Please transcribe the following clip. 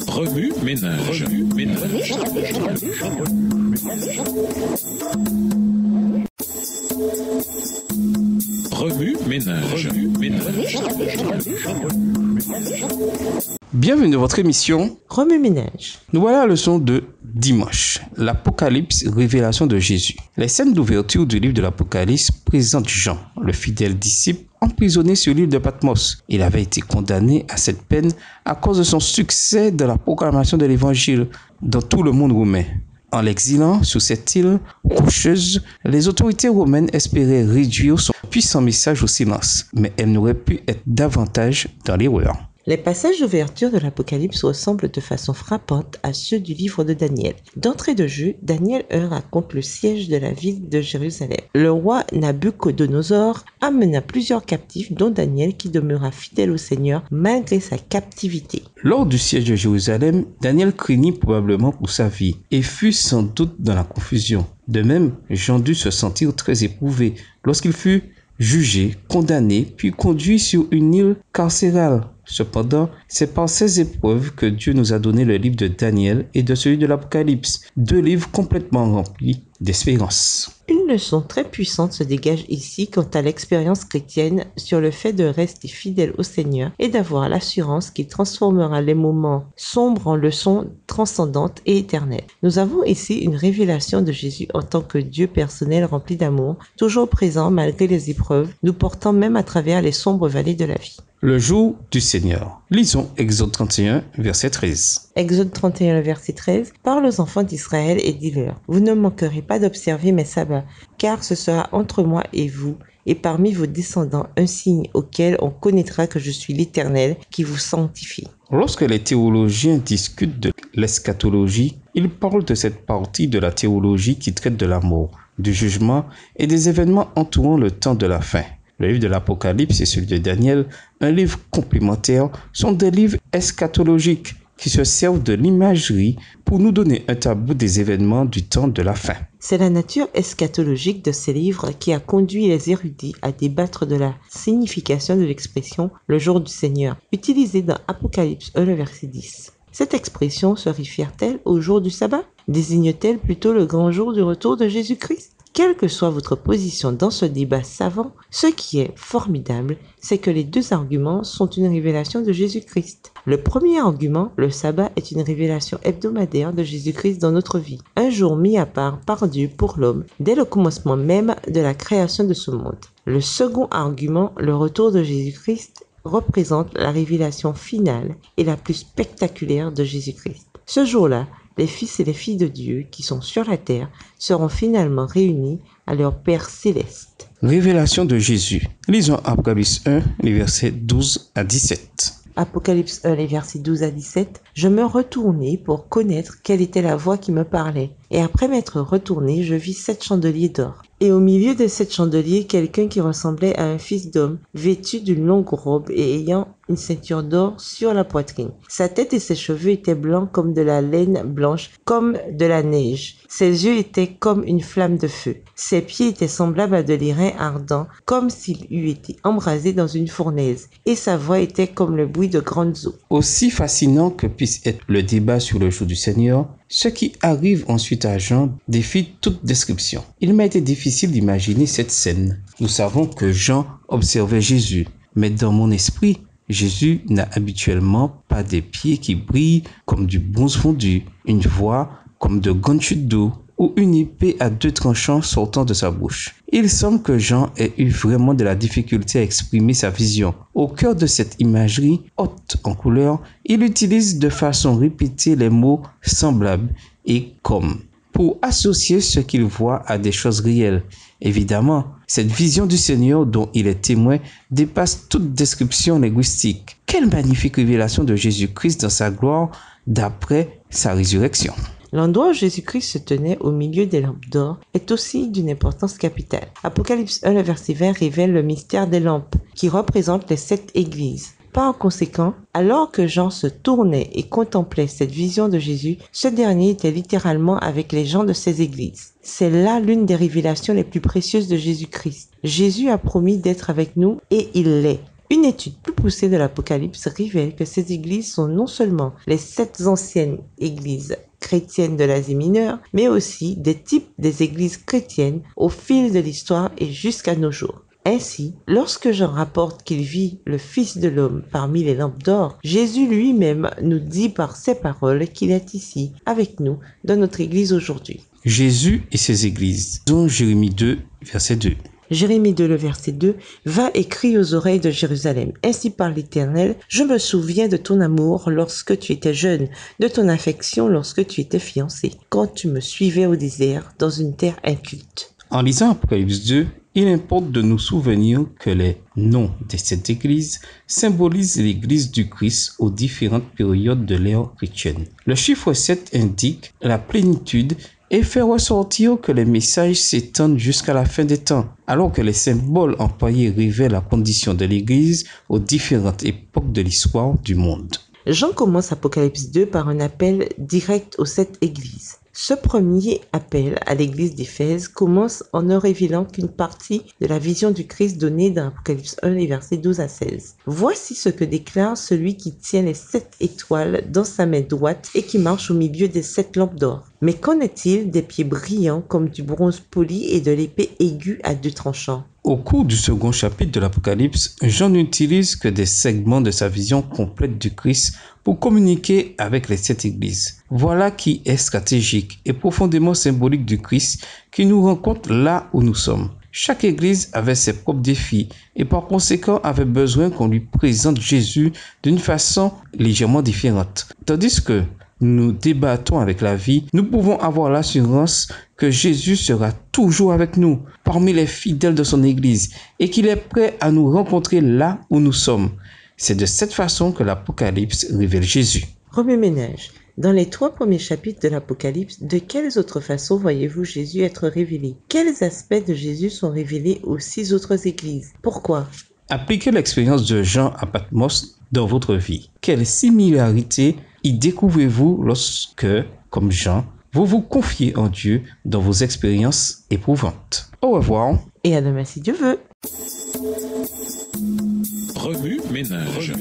Remue ménage. Remue ménage. Bienvenue dans votre émission Remue ménage. Nous voilà à la leçon de dimanche, l'Apocalypse, révélation de Jésus. Les scènes d'ouverture du livre de l'Apocalypse présentent Jean, le fidèle disciple, emprisonné sur l'île de Patmos. Il avait été condamné à cette peine à cause de son succès dans la proclamation de l'évangile dans tout le monde romain. En l'exilant sur cette île rocheuse, les autorités romaines espéraient réduire son puissant message au silence, mais elles n'auraient pu être davantage dans l'erreur. Les passages d'ouverture de l'Apocalypse ressemblent de façon frappante à ceux du livre de Daniel. D'entrée de jeu, Daniel 1 raconte le siège de la ville de Jérusalem. Le roi Nabuchodonosor amena plusieurs captifs, dont Daniel qui demeura fidèle au Seigneur malgré sa captivité. Lors du siège de Jérusalem, Daniel craignit probablement pour sa vie et fut sans doute dans la confusion. De même, Jean dut se sentir très éprouvé lorsqu'il fut jugé, condamné, puis conduit sur une île carcérale. Cependant, c'est par ces épreuves que Dieu nous a donné le livre de Daniel et de celui de l'Apocalypse, deux livres complètement remplis d'espérance. Une leçon très puissante se dégage ici quant à l'expérience chrétienne sur le fait de rester fidèle au Seigneur et d'avoir l'assurance qu'il transformera les moments sombres en leçons transcendantes et éternelles. Nous avons ici une révélation de Jésus en tant que Dieu personnel rempli d'amour, toujours présent malgré les épreuves, nous portant même à travers les sombres vallées de la vie. Le jour du Seigneur. Lisons Exode 31, verset 13. Exode 31, verset 13. Parle aux enfants d'Israël et dis-leur, vous ne manquerez pas d'observer mes sabbats, car ce sera entre moi et vous, et parmi vos descendants, un signe auquel on connaîtra que je suis l'Éternel qui vous sanctifie. Lorsque les théologiens discutent de l'eschatologie, ils parlent de cette partie de la théologie qui traite de la mort, du jugement et des événements entourant le temps de la fin. Le livre de l'Apocalypse et celui de Daniel, un livre complémentaire, sont des livres eschatologiques qui se servent de l'imagerie pour nous donner un tableau des événements du temps de la fin. C'est la nature eschatologique de ces livres qui a conduit les érudits à débattre de la signification de l'expression « le jour du Seigneur » utilisée dans Apocalypse 1, verset 10. Cette expression se réfère-t-elle au jour du sabbat? Désigne-t-elle plutôt le grand jour du retour de Jésus-Christ? Quelle que soit votre position dans ce débat savant, ce qui est formidable, c'est que les deux arguments sont une révélation de Jésus-Christ. Le premier argument, le sabbat, est une révélation hebdomadaire de Jésus-Christ dans notre vie, un jour mis à part par Dieu pour l'homme, dès le commencement même de la création de ce monde. Le second argument, le retour de Jésus-Christ, représente la révélation finale et la plus spectaculaire de Jésus-Christ. Ce jour-là, les fils et les filles de Dieu qui sont sur la terre seront finalement réunis à leur Père céleste. Révélation de Jésus. Lisons Apocalypse 1, les versets 12 à 17. Apocalypse 1, les versets 12 à 17. Je me retournai pour connaître quelle était la voix qui me parlait. Et après m'être retourné, je vis 7 chandeliers d'or. Et au milieu de 7 chandeliers, quelqu'un qui ressemblait à un fils d'homme, vêtu d'une longue robe et ayant une ceinture d'or sur la poitrine. Sa tête et ses cheveux étaient blancs comme de la laine blanche, comme de la neige. Ses yeux étaient comme une flamme de feu. Ses pieds étaient semblables à de l'airain ardent, comme s'il eût été embrasé dans une fournaise. Et sa voix était comme le bruit de grandes eaux. Aussi fascinant que puisse être le débat sur le jour du Seigneur, ce qui arrive ensuite à Jean défie toute description. Il m'a été difficile d'imaginer cette scène. Nous savons que Jean observait Jésus, mais dans mon esprit, Jésus n'a habituellement pas des pieds qui brillent comme du bronze fondu, une voix comme de grandes chutes d'eau ou une épée à 2 tranchants sortant de sa bouche. Il semble que Jean ait eu vraiment de la difficulté à exprimer sa vision. Au cœur de cette imagerie haute en couleur, il utilise de façon répétée les mots semblables et comme pour associer ce qu'il voit à des choses réelles. Évidemment, cette vision du Seigneur dont il est témoin dépasse toute description linguistique. Quelle magnifique révélation de Jésus-Christ dans sa gloire d'après sa résurrection. L'endroit où Jésus-Christ se tenait au milieu des lampes d'or est aussi d'une importance capitale. Apocalypse 1, le verset 20 révèle le mystère des lampes, qui représentent les 7 églises. Par conséquent, alors que Jean se tournait et contemplait cette vision de Jésus, ce dernier était littéralement avec les gens de ces églises. C'est là l'une des révélations les plus précieuses de Jésus-Christ. Jésus a promis d'être avec nous et il l'est. Une étude plus poussée de l'Apocalypse révèle que ces églises sont non seulement les 7 anciennes églises chrétiennes de l'Asie mineure, mais aussi des types des églises chrétiennes au fil de l'histoire et jusqu'à nos jours. Ainsi, lorsque Jean rapporte qu'il vit le Fils de l'homme parmi les lampes d'or, Jésus lui-même nous dit par ses paroles qu'il est ici avec nous dans notre église aujourd'hui. Jésus et ses églises. Dans Jérémie 2, verset 2. Jérémie 2, le verset 2, « Va et crie aux oreilles de Jérusalem. Ainsi parle l'Éternel, je me souviens de ton amour lorsque tu étais jeune, de ton affection lorsque tu étais fiancé, quand tu me suivais au désert, dans une terre inculte. » En lisant Apocalypse 2, il importe de nous souvenir que les noms de cette église symbolisent l'église du Christ aux différentes périodes de l'ère chrétienne. Le chiffre 7 indique la plénitude et fait ressortir que les messages s'étendent jusqu'à la fin des temps, alors que les symboles employés révèlent la condition de l'Église aux différentes époques de l'histoire du monde. Jean commence Apocalypse 2 par un appel direct aux 7 églises. Ce premier appel à l'église d'Éphèse commence en ne révélant qu'une partie de la vision du Christ donnée dans Apocalypse 1, les versets 12 à 16. Voici ce que déclare celui qui tient les 7 étoiles dans sa main droite et qui marche au milieu des 7 lampes d'or. Mais qu'en est-il des pieds brillants comme du bronze poli et de l'épée aiguë à 2 tranchants? Au cours du second chapitre de l'Apocalypse, Jean n'utilise que des segments de sa vision complète du Christ pour communiquer avec les 7 églises. Voilà qui est stratégique et profondément symbolique du Christ qui nous rencontre là où nous sommes. Chaque église avait ses propres défis et par conséquent avait besoin qu'on lui présente Jésus d'une façon légèrement différente. Tandis que nous débattons avec la vie, nous pouvons avoir l'assurance que Jésus sera toujours avec nous, parmi les fidèles de son Église, et qu'il est prêt à nous rencontrer là où nous sommes. C'est de cette façon que l'Apocalypse révèle Jésus. Remue-ménage. Dans les 3 premiers chapitres de l'Apocalypse, de quelles autres façons voyez-vous Jésus être révélé? Quels aspects de Jésus sont révélés aux 6 autres églises? Pourquoi? Appliquez l'expérience de Jean à Patmos dans votre vie. Quelle similarité y découvrez-vous lorsque, comme Jean, vous vous confiez en Dieu dans vos expériences éprouvantes? Au revoir. Et à demain si Dieu veut. Remue-ménage.